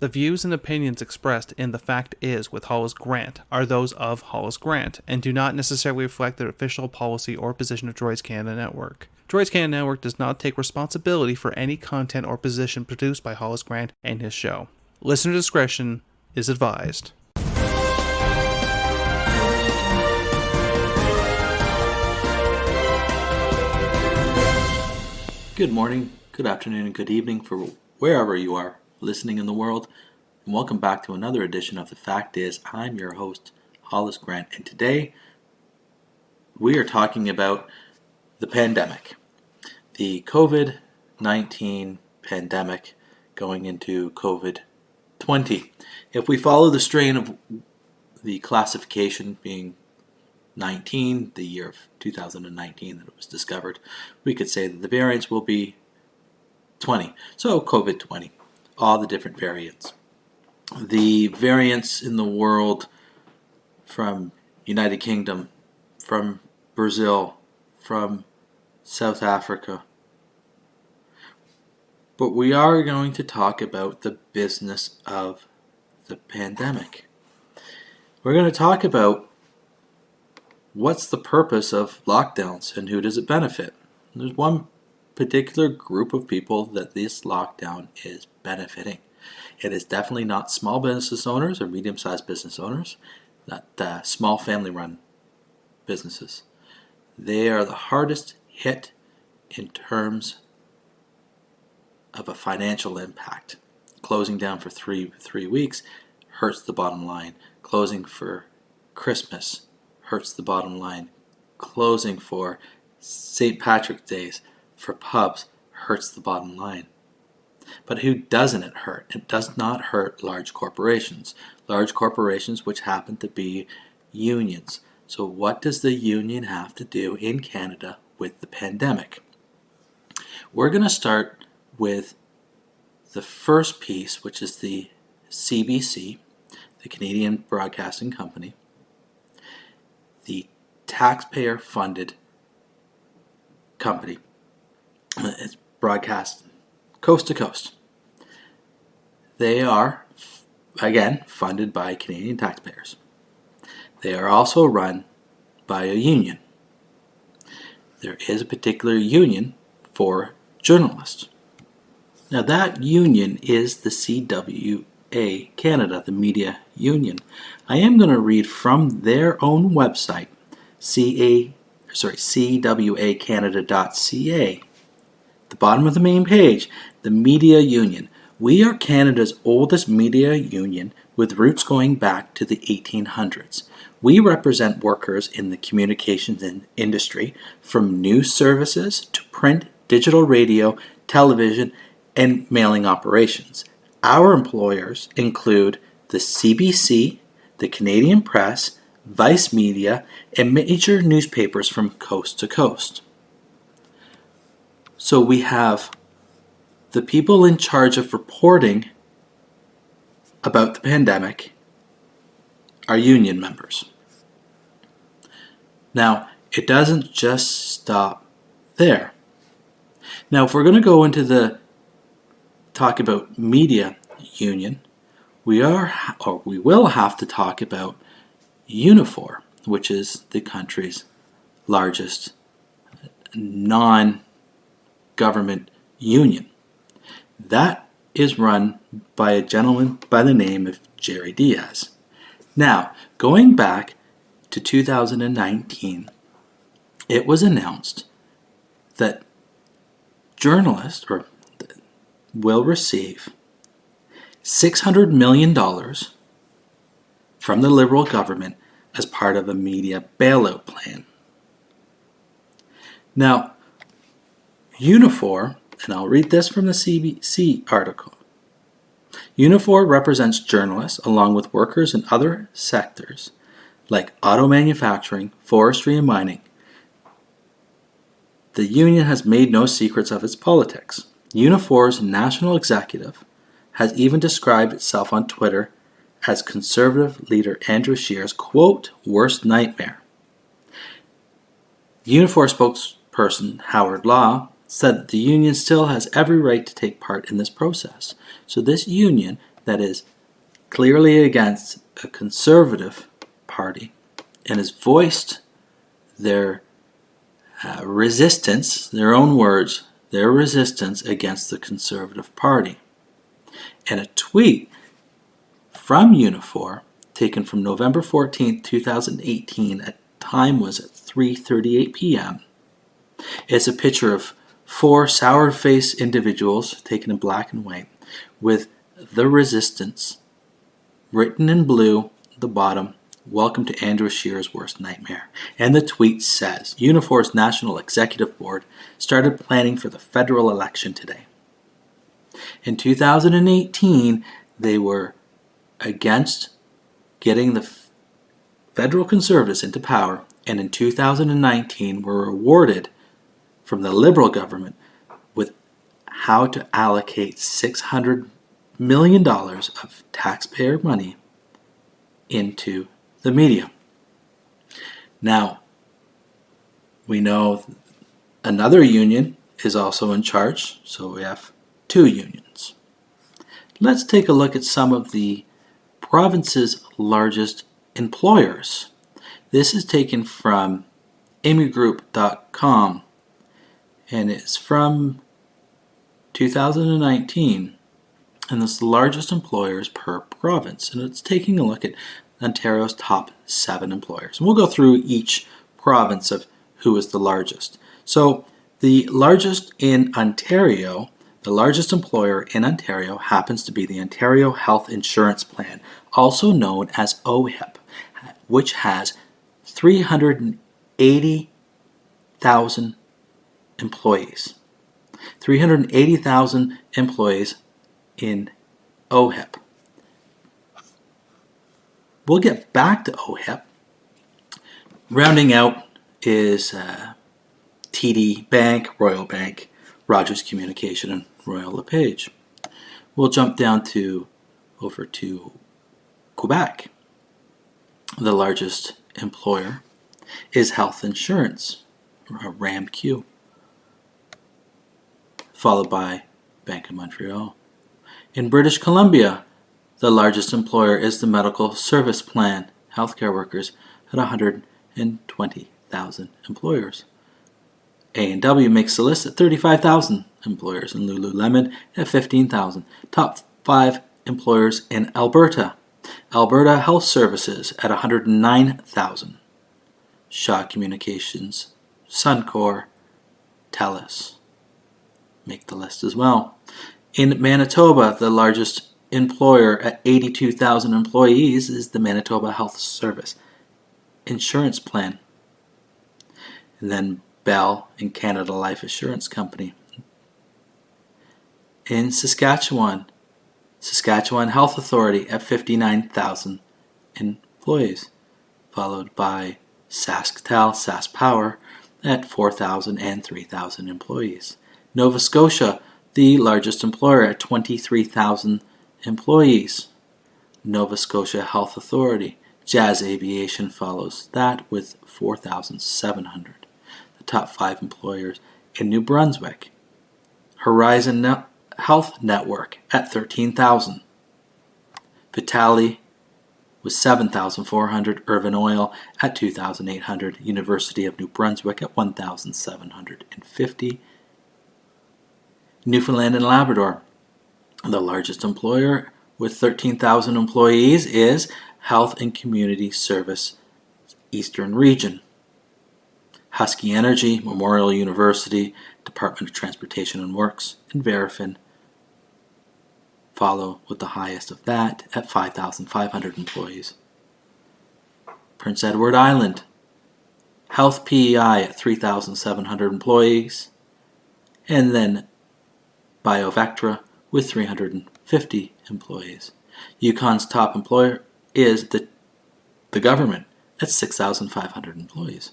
The views and opinions expressed in The Fact Is with Hollis Grant are those of Hollis Grant and do not necessarily reflect the official policy or position of Droids Canada Network. Droids Canada Network does not take responsibility for any content or position produced by Hollis Grant and his show. Listener discretion is advised. Good morning, good afternoon, and good evening for wherever you are listening in the world, and welcome back to another edition of The Fact Is. I'm your host, Hollis Grant, and today we are talking about the pandemic, the COVID-19 pandemic going into COVID-20. If we follow the strain of the classification being 19, the year of 2019 that it was discovered, we could say that the variants will be 20. So COVID-20, all the different variants. The variants in the world from United Kingdom, from Brazil, from South Africa. But we are going to talk about the business of the pandemic. We're going to talk about what's the purpose of lockdowns and who does it benefit. There's one particular group of people that this lockdown is benefiting. It is definitely not small business owners or medium-sized business owners, not small family-run businesses. They are the hardest hit in terms of a financial impact. Closing down for three weeks hurts the bottom line. Closing for Christmas hurts the bottom line. Closing for St. Patrick's Days for pubs hurts the bottom line. But who doesn't it hurt? It does not hurt large corporations. Large corporations which happen to be unions. So what does the union have to do in Canada with the pandemic? We're going to start with the first piece, which is the CBC, the Canadian Broadcasting Company, the taxpayer-funded company. It's broadcast coast to coast. They are, again, funded by Canadian taxpayers. They are also run by a union. There is a particular union for journalists. Now that union is the CWA Canada, the Media Union. I am going to read from their own website, cwacanada.ca. The bottom of the main page, the Media Union. We are Canada's oldest media union with roots going back to the 1800s. We represent workers in the communications industry from news services to print, digital radio, television, and mailing operations. Our employers include the CBC, the Canadian Press, Vice Media, and major newspapers from coast to coast. So we have the people in charge of reporting about the pandemic are union members. Now, it doesn't just stop there. Now, if we're going to go into talk about media union, we will have to talk about Unifor, which is the country's largest non-government union. That is run by a gentleman by the name of Jerry Diaz. Now, going back to 2019, it was announced that journalists will receive $600 million from the Liberal government as part of a media bailout plan. Now, Unifor, and I'll read this from the CBC article. Unifor represents journalists along with workers in other sectors like auto manufacturing, forestry, and mining. The union has made no secrets of its politics. Unifor's national executive has even described itself on Twitter as Conservative leader Andrew Scheer's, quote, worst nightmare. Unifor spokesperson Howard Law said that the union still has every right to take part in this process. So this union that is clearly against a conservative party and has voiced their resistance, their own words, their resistance against the Conservative Party. And a tweet from Unifor, taken from November 14th, 2018, at time was at 3:38 p.m. It's a picture of four sour-faced individuals, taken in black and white, with the resistance written in blue at the bottom. Welcome to Andrew Scheer's worst nightmare. And the tweet says, Unifor's National Executive Board started planning for the federal election today. In 2018, they were against getting the federal conservatives into power, and in 2019 were rewarded from the Liberal government with how to allocate $600 million of taxpayer money into the media. Now, we know another union is also in charge, so we have two unions. Let's take a look at some of the province's largest employers. This is taken from amygroup.com, and it's from 2019, and it's the largest employers per province, and it's taking a look at Ontario's top 7 employers. And we'll go through each province of who is the largest. So the largest in Ontario, the largest employer in Ontario happens to be the Ontario Health Insurance Plan, also known as OHIP, which has 380,000 employees. 380,000 employees in OHIP. We'll get back to OHIP. Rounding out is TD Bank, Royal Bank, Rogers Communication, and Royal LePage. We'll jump down over to Quebec. The largest employer is Health Insurance, RAMQ, followed by Bank of Montreal. In British Columbia, the largest employer is the Medical Service Plan, healthcare workers at 120,000 employers. A&W makes the list at 35,000 employers, and Lululemon at 15,000. Top 5 employers in Alberta. Alberta Health Services at 109,000. Shaw Communications, Suncor, TELUS make the list as well. In Manitoba, the largest employer at 82,000 employees is the Manitoba Health Service Insurance Plan. And then Bell and Canada Life Assurance Company. In Saskatchewan, Saskatchewan Health Authority at 59,000 employees, followed by SaskTel, SaskPower at 4,000 and 3,000 employees. Nova Scotia, the largest employer at 23,000 employees. Nova Scotia Health Authority. Jazz Aviation follows that with 4,700. The top 5 employers in New Brunswick. Horizon Health Network at 13,000. Vitale with 7,400. Irvin Oil at 2,800. University of New Brunswick at 1,750. Newfoundland and Labrador. The largest employer with 13,000 employees is Health and Community Service Eastern Region. Husky Energy, Memorial University, Department of Transportation and Works, and Verifin follow with the highest of that at 5,500 employees. Prince Edward Island, Health PEI at 3,700 employees, and then BioVectra with 350 employees. Yukon's top employer is the government at 6,500 employees.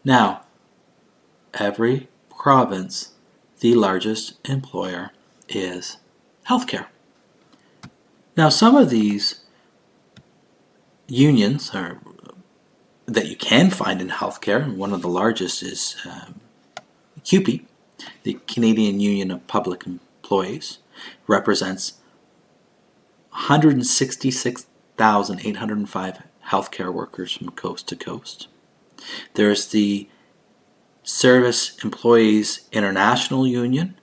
Now, every province, the largest employer is healthcare. Now, some of these unions that you can find in healthcare, and one of the largest is CUPE, the Canadian Union of Public Employees, represents 166,805 healthcare workers from coast to coast. There's the Service Employees International Union,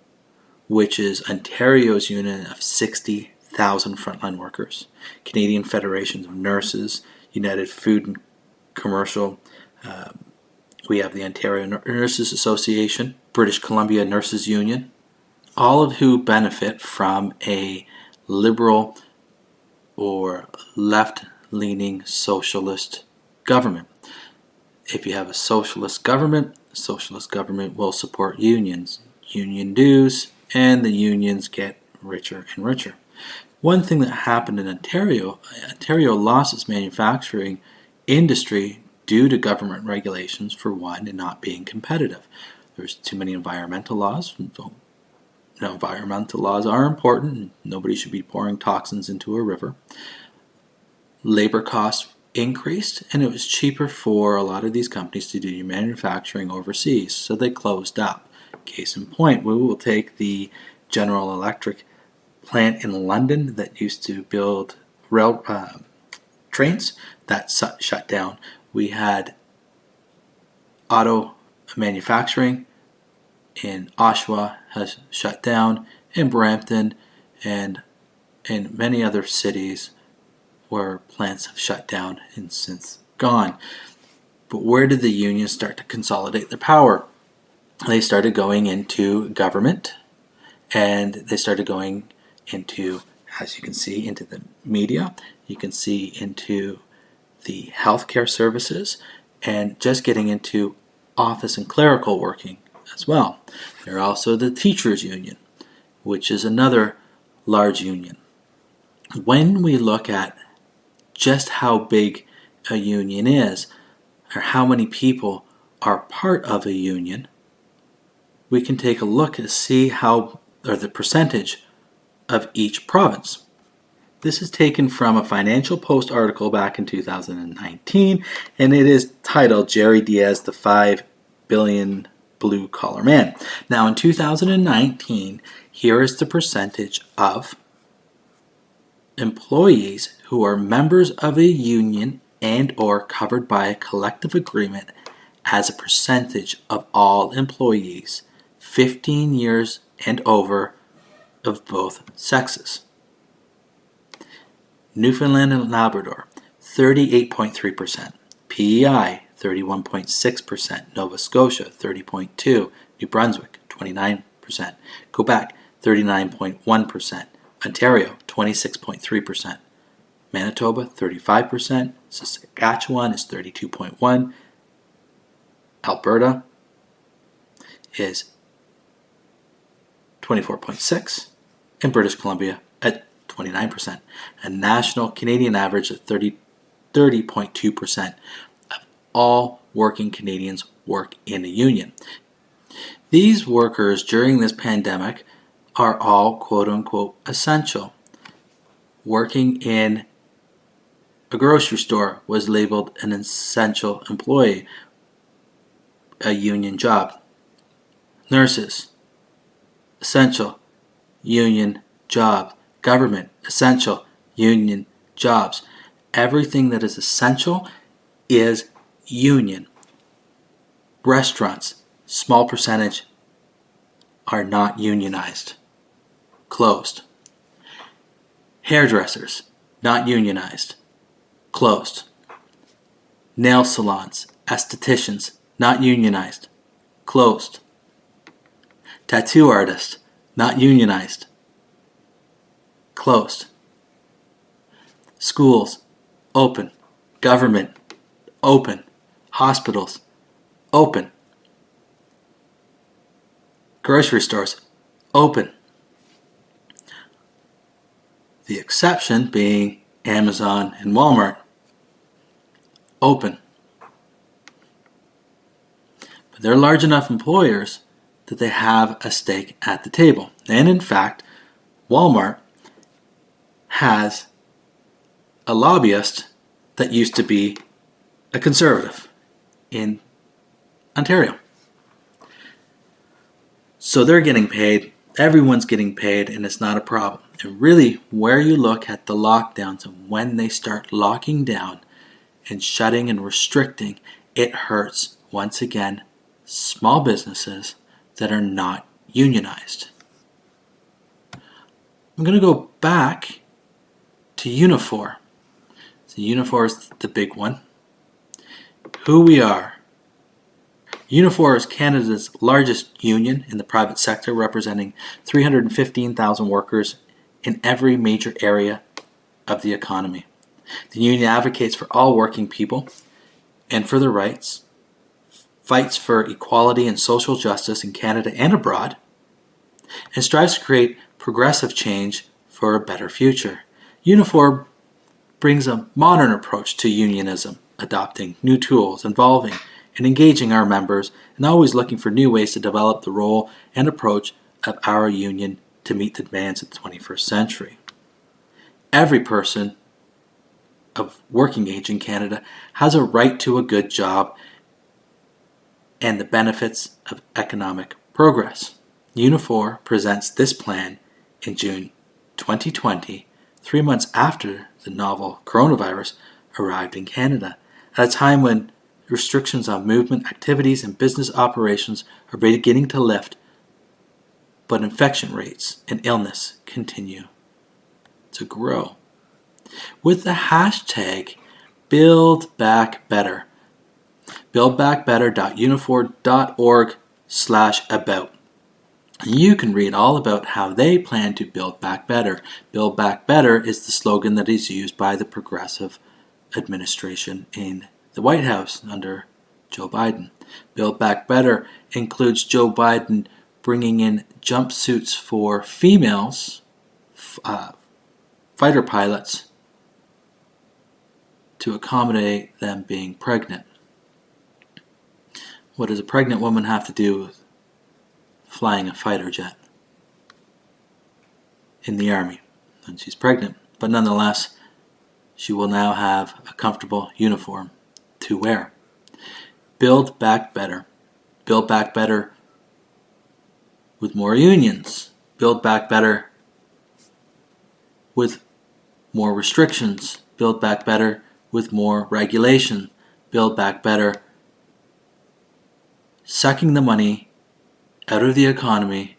which is Ontario's union of 60,000 frontline workers. Canadian Federation of Nurses, United Food and Commercial. We have the Ontario Nurses Association, British Columbia Nurses Union, all of who benefit from a liberal or left-leaning socialist government. If you have a socialist government will support unions, union dues, and the unions get richer and richer. One thing that happened in Ontario lost its manufacturing industry due to government regulations, for one, and not being competitive. There's too many environmental laws. Environmental laws are important. Nobody should be pouring toxins into a river. Labor costs increased, and it was cheaper for a lot of these companies to do your manufacturing overseas, so they closed up. Case in point, we will take the General Electric plant in London that used to build trains. That shut down. We had auto manufacturing in Oshawa has shut down, in Brampton, and in many other cities where plants have shut down and since gone. But where did the unions start to consolidate their power? They started going into government, and they started going into, as you can see, into the media. You can see into the healthcare services, and just getting into office and clerical working as well. There are also the teachers union, which is another large union. When we look at just how big a union is, or how many people are part of a union, we can take a look and see the percentage of each province. This is taken from a Financial Post article back in 2019, and it is titled Jerry Diaz, the 5 billion blue collar man. Now in 2019, here is the percentage of employees who are members of a union and or covered by a collective agreement as a percentage of all employees 15 years and over of both sexes. Newfoundland and Labrador, 38.3%. PEI, 31.6%. Nova Scotia, 30.2%. New Brunswick, 29%. Quebec, 39.1%. Ontario, 26.3%. Manitoba, 35%. Saskatchewan is 32.1%. Alberta is 24.6%. And British Columbia at 29%. A national Canadian average of 30.2% of all working Canadians work in a union. These workers during this pandemic are all quote-unquote essential. Working in a grocery store was labeled an essential employee, a union job. Nurses, essential, union job. Government, essential, union jobs. Everything that is essential is union. Restaurants, small percentage, are not unionized. Closed. Hairdressers, not unionized. Closed. Nail salons, estheticians, not unionized. Closed. Tattoo artists, not unionized. Closed. Schools, open. Government, open. Hospitals, open. Grocery stores, open. The exception being Amazon and Walmart, open. But they're large enough employers that they have a stake at the table. And in fact, Walmart has a lobbyist that used to be a conservative in Ontario. So they're getting paid Everyone's getting paid and it's not a problem. And really, where you look at the lockdowns and when they start locking down and shutting and restricting, it hurts, once again, small businesses that are not unionized. I'm going to go back to Unifor. So Unifor is the big one. Who we are. Unifor is Canada's largest union in the private sector, representing 315,000 workers in every major area of the economy. The union advocates for all working people and for their rights, fights for equality and social justice in Canada and abroad, and strives to create progressive change for a better future. Unifor brings a modern approach to unionism, adopting new tools, involving and engaging our members, and always looking for new ways to develop the role and approach of our union to meet the demands of the 21st century. Every person of working age in Canada has a right to a good job and the benefits of economic progress. Unifor presents this plan in June 2020, 3 months after the novel coronavirus arrived in Canada, at a time when restrictions on movement, activities, and business operations are beginning to lift, but infection rates and illness continue to grow. With the hashtag BuildBackBetter, buildbackbetter.unifor.org/about. You can read all about how they plan to build back better. Build Back Better is the slogan that is used by the progressive administration in the White House under Joe Biden. Build Back Better includes Joe Biden bringing in jumpsuits for females, fighter pilots, to accommodate them being pregnant. What does a pregnant woman have to do with flying a fighter jet in the Army when she's pregnant? But nonetheless, she will now have a comfortable uniform to wear. Build Back Better. Build Back Better with more unions. Build Back Better with more restrictions. Build Back Better with more regulation. Build Back Better sucking the money out of the economy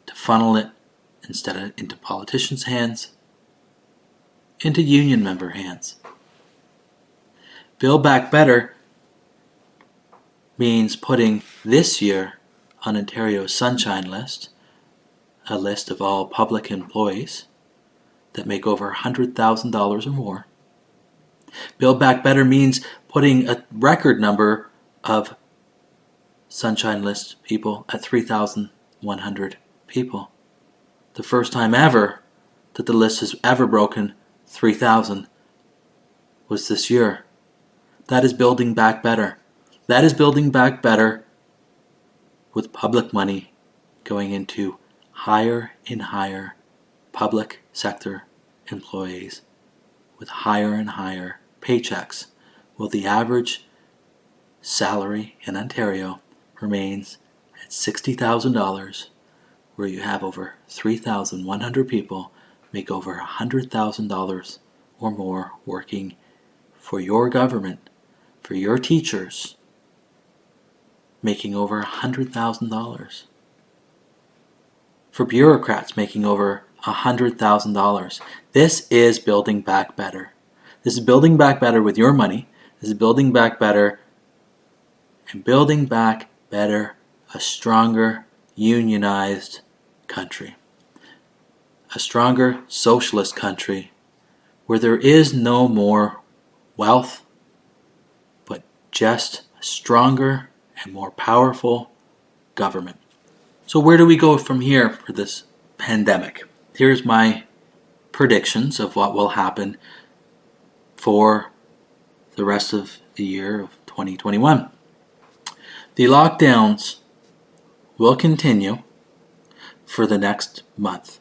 to funnel it instead of into politicians' hands, into union member hands. Build Back Better means putting this year on Ontario's Sunshine List, a list of all public employees that make over $100,000 or more. Build Back Better means putting a record number of Sunshine List people at 3,100 people. The first time ever that the list has ever broken 3,000 was this year. That is building back better. That is building back better with public money going into higher and higher public sector employees with higher and higher paychecks, while the average salary in Ontario remains at $60,000, where you have over 3,100 people make over $100,000 or more working for your government, for your teachers, making over $100,000. For bureaucrats making over $100,000. This is building back better. This is building back better with your money. This is building back better and building back better a stronger, unionized country. A stronger socialist country where there is no more wealth, but just a stronger and more powerful government. So where do we go from here for this pandemic? Here's my predictions of what will happen for the rest of the year of 2021. The lockdowns will continue for the next month.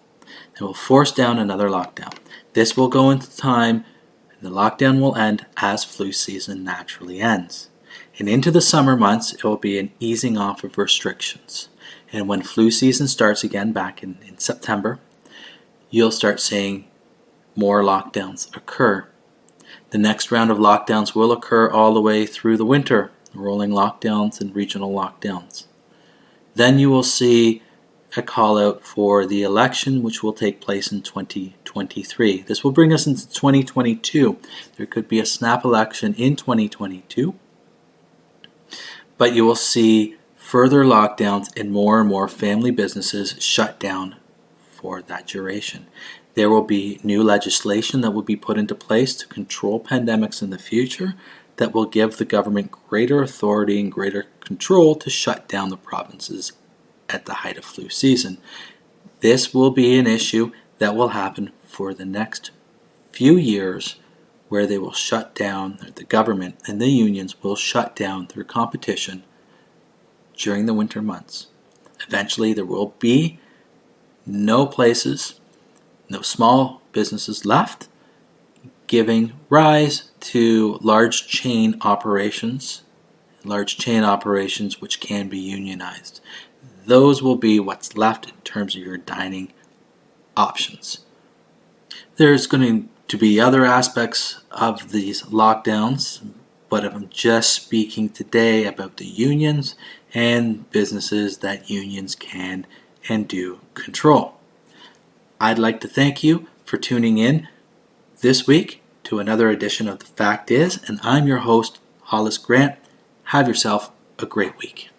It will force down another lockdown. This will go into time, and the lockdown will end as flu season naturally ends. And into the summer months, it will be an easing off of restrictions. And when flu season starts again back in September, you'll start seeing more lockdowns occur. The next round of lockdowns will occur all the way through the winter, rolling lockdowns and regional lockdowns. Then you will see a call out for the election, which will take place in 2023. This will bring us into 2022. There could be a snap election in 2022, but you will see further lockdowns and more family businesses shut down for that duration. There will be new legislation that will be put into place to control pandemics in the future that will give the government greater authority and greater control to shut down the provinces at the height of flu season. This will be an issue that will happen for the next few years, where they will shut down, the government and the unions will shut down their competition during the winter months. Eventually there will be no places, no small businesses left, giving rise to large chain operations which can be unionized. Those will be what's left in terms of your dining options. There's going to be other aspects of these lockdowns, but I'm just speaking today about the unions and businesses that unions can and do control. I'd like to thank you for tuning in this week to another edition of The Fact Is, and I'm your host, Hollis Grant. Have yourself a great week.